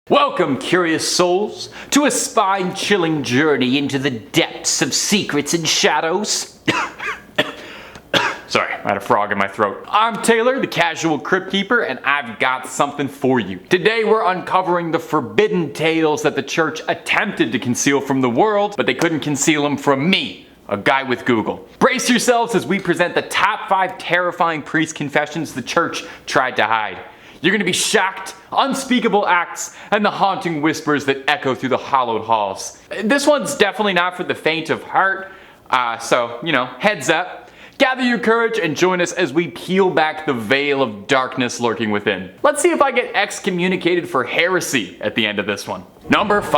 Welcome, curious souls, to a spine-chilling journey into the depths of secrets and shadows. Sorry, I had a frog in my throat. I'm Taylor, the casual crypt keeper, and I've got something for you. Today we're uncovering the forbidden tales that the church attempted to conceal from the world, but they couldn't conceal them from me, a guy with Google. Brace yourselves as we present the top 5 terrifying priest confessions the church tried to hide. You're gonna be shocked, unspeakable acts, and the haunting whispers that echo through the hollowed halls. This one's definitely not for the faint of heart, so, heads up. Gather your courage and join us as we peel back the veil of darkness lurking within. Let's see if I get excommunicated for heresy at the end of this one. Number 5,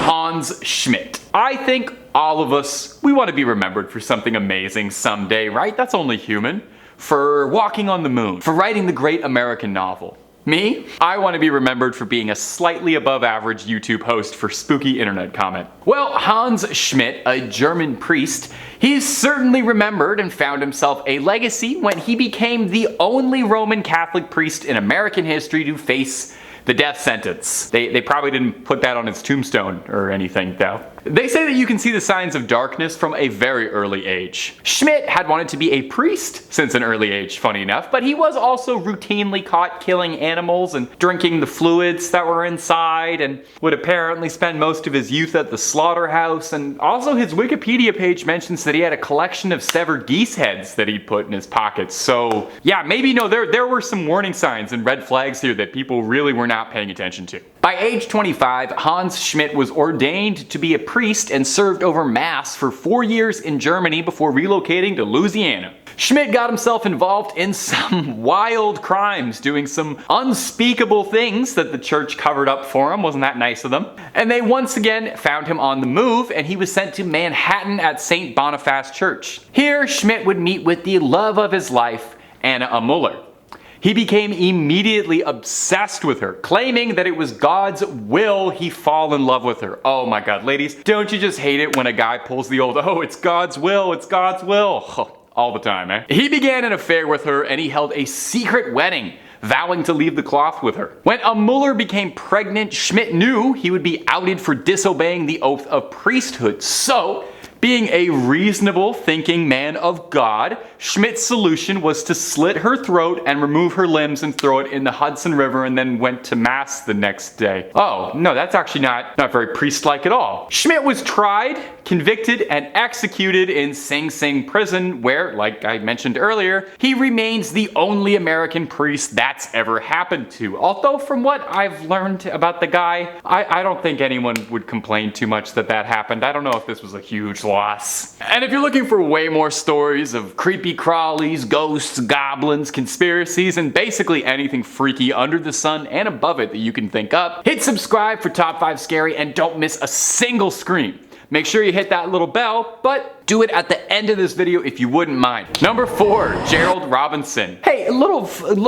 Hans Schmidt. I think all of us, we want to be remembered for something amazing someday, right? That's only human. For walking on the moon, for writing the great American novel. Me? I want to be remembered for being a slightly above average YouTube host for spooky internet comment. Well, Hans Schmidt, a German priest, he's certainly remembered and found himself a legacy when he became the only Roman Catholic priest in American history to face the death sentence. They probably didn't put that on his tombstone or anything though. They say that you can see the signs of darkness from a very early age. Schmidt had wanted to be a priest since an early age, funny enough, but he was also routinely caught killing animals and drinking the fluids that were inside, and would apparently spend most of his youth at the slaughterhouse. And also his Wikipedia page mentions that he had a collection of severed geese heads that he'd put in his pockets. So yeah, maybe there were some warning signs and red flags here that people really were not paying attention to. By age 25, Hans Schmidt was ordained to be a priest and served over Mass for 4 years in Germany before relocating to Louisiana. Schmidt got himself involved in some wild crimes, doing some unspeakable things that the church covered up for him. Wasn't that nice of them? And they once again found him on the move, and he was sent to Manhattan at St. Boniface Church. Here, Schmidt would meet with the love of his life, Anna Muller. He became immediately obsessed with her, claiming that it was God's will he fall in love with her. Oh my God, ladies, don't you just hate it when a guy pulls the old, oh, it's God's will, it's God's will. Oh, all the time, eh? He began an affair with her and he held a secret wedding, vowing to leave the cloth with her. When Muller became pregnant, Schmidt knew he would be outed for disobeying the oath of priesthood. So, being a reasonable thinking man of God, Schmidt's solution was to slit her throat and remove her limbs and throw it in the Hudson River, and then went to Mass the next day. Oh, no, that's actually not very priest-like at all. Schmidt was tried, convicted, and executed in Sing Sing prison, where, like I mentioned earlier, he remains the only American priest that's ever happened to. Although from what I've learned about the guy, I don't think anyone would complain too much that happened. I don't know if this was a huge loss. And if you're looking for way more stories of creepy crawlies, ghosts, goblins, conspiracies, and basically anything freaky under the sun and above it that you can think up, hit subscribe for Top 5 Scary and don't miss a single scream. Make sure you hit that little bell, but do it at the end of this video if you wouldn't mind. Number 4, Gerald Robinson. Hey, a little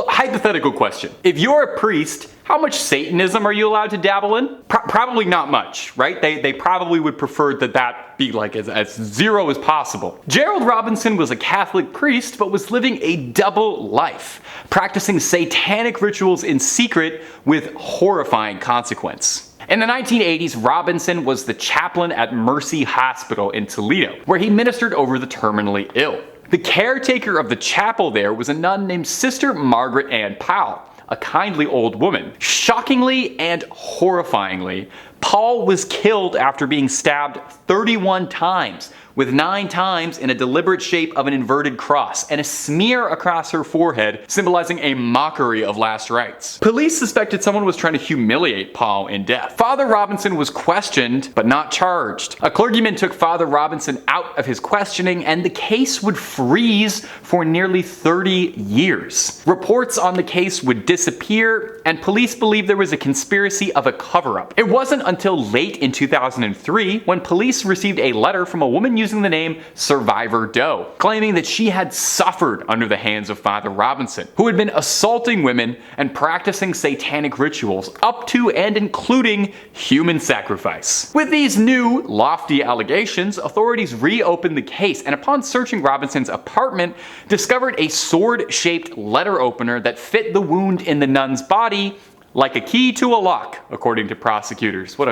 hypothetical question. If you're a priest, how much Satanism are you allowed to dabble in? Probably not much, right? They probably would prefer that be like as zero as possible. Gerald Robinson was a Catholic priest, but was living a double life, practicing satanic rituals in secret with horrifying consequence. In the 1980s, Robinson was the chaplain at Mercy Hospital in Toledo, where he ministered over the terminally ill. The caretaker of the chapel there was a nun named Sister Margaret Ann Powell, a kindly old woman. Shockingly and horrifyingly, Paul was killed after being stabbed 31 times, with 9 times in a deliberate shape of an inverted cross, and a smear across her forehead symbolizing a mockery of last rites. Police suspected someone was trying to humiliate Paul in death. Father Robinson was questioned, but not charged. A clergyman took Father Robinson out of his questioning, and the case would freeze for nearly 30 years. Reports on the case would disappear, and police believed there was a conspiracy of a cover-up. It wasn't until late in 2003 when police received a letter from a woman using the name Survivor Doe, claiming that she had suffered under the hands of Father Robinson, who had been assaulting women and practicing satanic rituals up to and including human sacrifice. With these new, lofty allegations, authorities reopened the case, and upon searching Robinson's apartment, discovered a sword-shaped letter opener that fit the wound in the nun's body like a key to a lock, according to prosecutors. What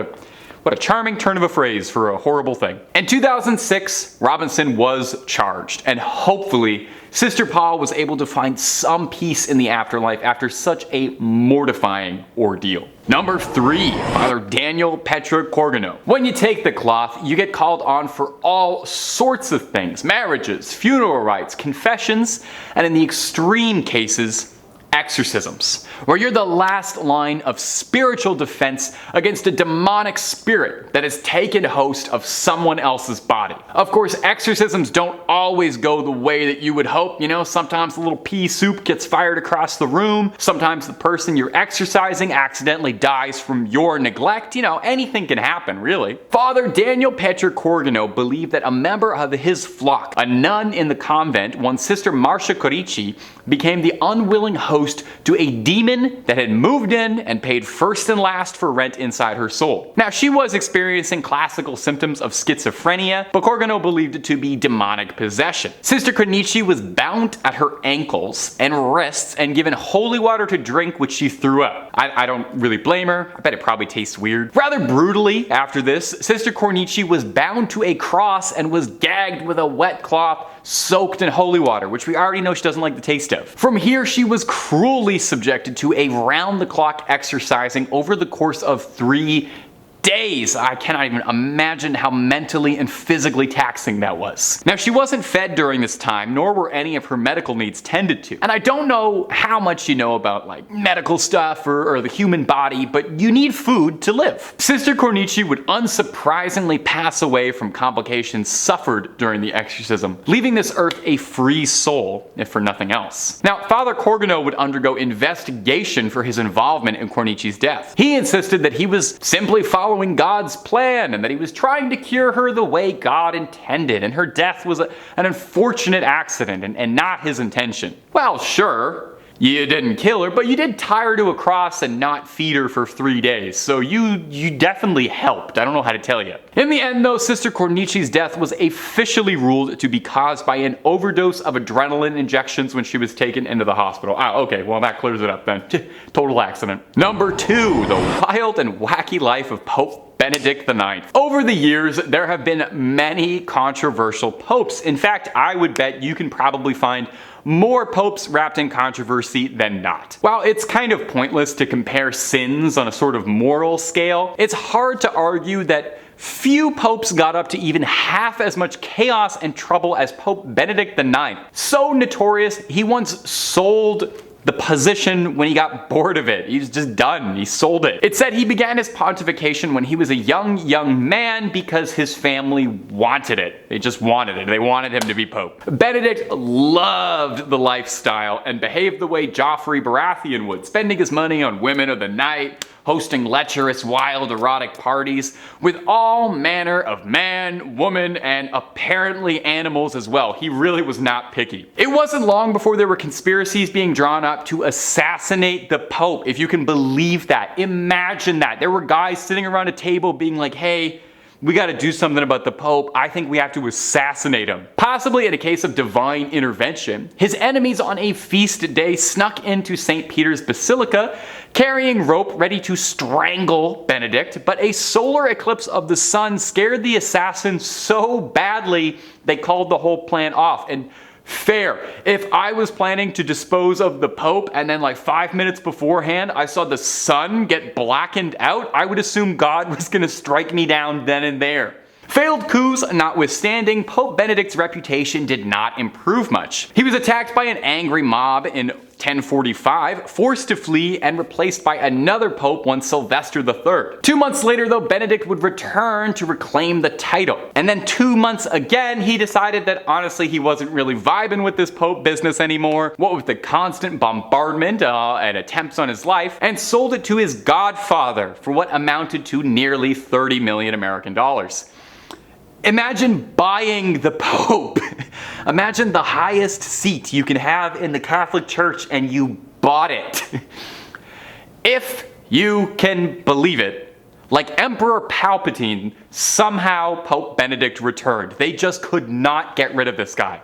a charming turn of a phrase for a horrible thing. In 2006, Robinson was charged, and hopefully, Sister Paul was able to find some peace in the afterlife after such a mortifying ordeal. Number 3, Father Daniel Petre Corogeanu. When you take the cloth, you get called on for all sorts of things: marriages, funeral rites, confessions, and in the extreme cases, exorcisms, where you're the last line of spiritual defense against a demonic spirit that has taken host of someone else's body. Of course, exorcisms don't always go the way that you would hope. You know, sometimes a little pea soup gets fired across the room. Sometimes the person you're exorcising accidentally dies from your neglect. You know, anything can happen, really. Father Daniel Petre Corogeanu believed that a member of his flock, a nun in the convent, one Sister Marcia Corici, became the unwilling host to a demon that had moved in and paid first and last for rent inside her soul. Now, she was experiencing classical symptoms of schizophrenia, but Corogeanu believed it to be demonic possession. Sister Corici was bound at her ankles and wrists and given holy water to drink, which she threw up. I don't really blame her. I bet it probably tastes weird. Rather brutally, after this, Sister Corici was bound to a cross and was gagged with a wet cloth soaked in holy water, which we already know she doesn't like the taste of. From here, she was cruelly subjected to a round-the-clock exercising over the course of 3 days. I cannot even imagine how mentally and physically taxing that was. Now, she wasn't fed during this time, nor were any of her medical needs tended to. And I don't know how much you know about like medical stuff or the human body, but you need food to live. Sister Corici would unsurprisingly pass away from complications suffered during the exorcism, leaving this earth a free soul, if for nothing else. Now, Father Corogeanu would undergo investigation for his involvement in Cornici's death. He insisted that he was simply following God's plan and that he was trying to cure her the way God intended, and her death was an unfortunate accident and not his intention. Well, sure, you didn't kill her, but you did tie her to a cross and not feed her for 3 days, so you definitely helped. I don't know how to tell you. In the end, though, Sister Cornici's death was officially ruled to be caused by an overdose of adrenaline injections when she was taken into the hospital. Ah, okay, well that clears it up then. Total accident. Number 2, the wild and wacky life of Pope Benedict IX. Over the years, there have been many controversial popes. In fact, I would bet you can probably find more popes wrapped in controversy than not. While it's kind of pointless to compare sins on a sort of moral scale, it's hard to argue that few popes got up to even half as much chaos and trouble as Pope Benedict IX. So notorious, he once sold the position when he got bored of it. He was just done. He sold it. It said he began his pontification when he was a young man because his family wanted it. They just wanted it. They wanted him to be pope. Benedict loved the lifestyle and behaved the way Joffrey Baratheon would, spending his money on women of the night, hosting lecherous, wild, erotic parties with all manner of man, woman, and apparently animals as well. He really was not picky. It wasn't long before there were conspiracies being drawn up to assassinate the Pope, if you can believe that. Imagine that. There were guys sitting around a table being like, hey, we gotta do something about the Pope. I think we have to assassinate him. Possibly in a case of divine intervention, his enemies on a feast day snuck into St. Peter's Basilica, carrying rope ready to strangle Benedict, but a solar eclipse of the sun scared the assassins so badly they called the whole plan off. And fair. If I was planning to dispose of the Pope and then like 5 minutes beforehand I saw the sun get blackened out, I would assume God was gonna strike me down then and there. Failed coups notwithstanding, Pope Benedict's reputation did not improve much. He was attacked by an angry mob in 1045, forced to flee, and replaced by another pope, one Sylvester III. 2 months later, though, Benedict would return to reclaim the title. And then 2 months again, he decided that honestly he wasn't really vibing with this pope business anymore, what with the constant bombardment and attempts on his life, and sold it to his godfather for what amounted to nearly 30 million American dollars. Imagine buying the Pope. Imagine the highest seat you can have in the Catholic Church and you bought it. If you can believe it, like Emperor Palpatine, somehow Pope Benedict returned. They just could not get rid of this guy.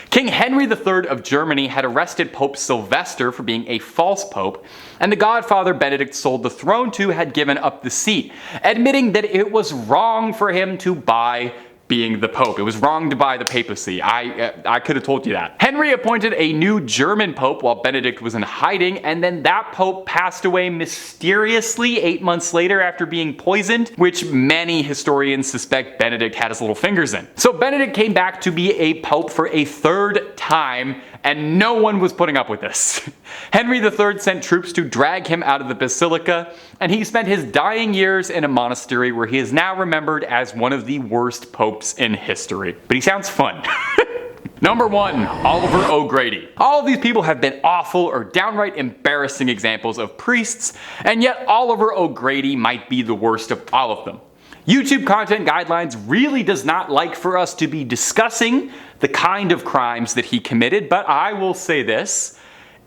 King Henry III of Germany had arrested Pope Sylvester for being a false pope, and the godfather Benedict sold the throne to had given up the seat, admitting that it was wrong for him to buy being the Pope. It was wrong to buy the papacy. I could have told you that. Henry appointed a new German Pope while Benedict was in hiding, and then that Pope passed away mysteriously 8 months later after being poisoned, which many historians suspect Benedict had his little fingers in. So Benedict came back to be a Pope for a third time, and no one was putting up with this. Henry III sent troops to drag him out of the basilica, and he spent his dying years in a monastery where he is now remembered as one of the worst popes in history. But he sounds fun. Number 1. Oliver O'Grady. All of these people have been awful or downright embarrassing examples of priests, and yet Oliver O'Grady might be the worst of all of them. YouTube content guidelines really does not like for us to be discussing the kind of crimes that he committed, but I will say this.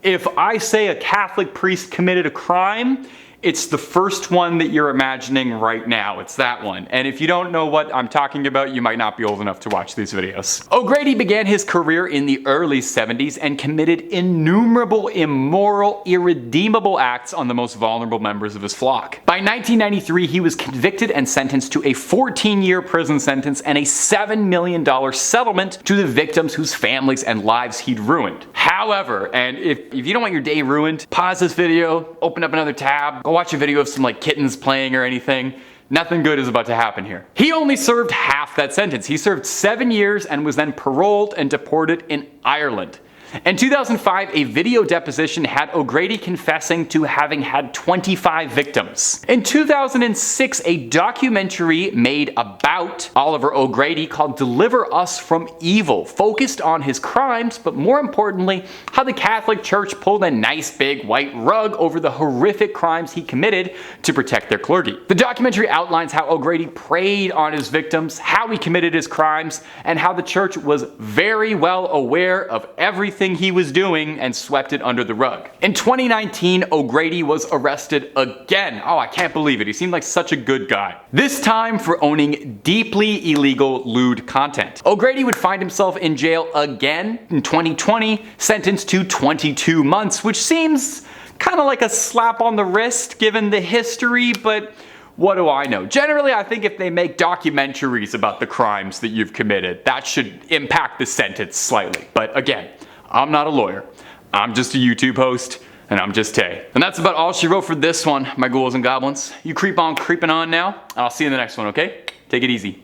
If I say a Catholic priest committed a crime, it's the first one that you're imagining right now. It's that one. And if you don't know what I'm talking about, you might not be old enough to watch these videos. O'Grady began his career in the early 70s and committed innumerable immoral, irredeemable acts on the most vulnerable members of his flock. By 1993, he was convicted and sentenced to a 14-year prison sentence and a $7 million settlement to the victims whose families and lives he'd ruined. However, and if you don't want your day ruined, pause this video, open up another tab, go watch a video of some kittens playing or anything. Nothing good is about to happen here. He only served half that sentence. He served 7 years and was then paroled and deported in Ireland. In 2005, a video deposition had O'Grady confessing to having had 25 victims. In 2006, a documentary made about Oliver O'Grady called Deliver Us from Evil focused on his crimes, but more importantly, how the Catholic Church pulled a nice big white rug over the horrific crimes he committed to protect their clergy. The documentary outlines how O'Grady preyed on his victims, how he committed his crimes, and how the church was very well aware of everything he was doing and swept it under the rug. In 2019, O'Grady was arrested again. Oh, I can't believe it. He seemed like such a good guy. This time for owning deeply illegal lewd content. O'Grady would find himself in jail again in 2020, sentenced to 22 months, which seems kind of like a slap on the wrist given the history, but what do I know? Generally, I think if they make documentaries about the crimes that you've committed, that should impact the sentence slightly. But again, I'm not a lawyer. I'm just a YouTube host, and I'm just Tay. And that's about all she wrote for this one, my ghouls and goblins. You keep on creeping on now, and I'll see you in the next one, okay? Take it easy.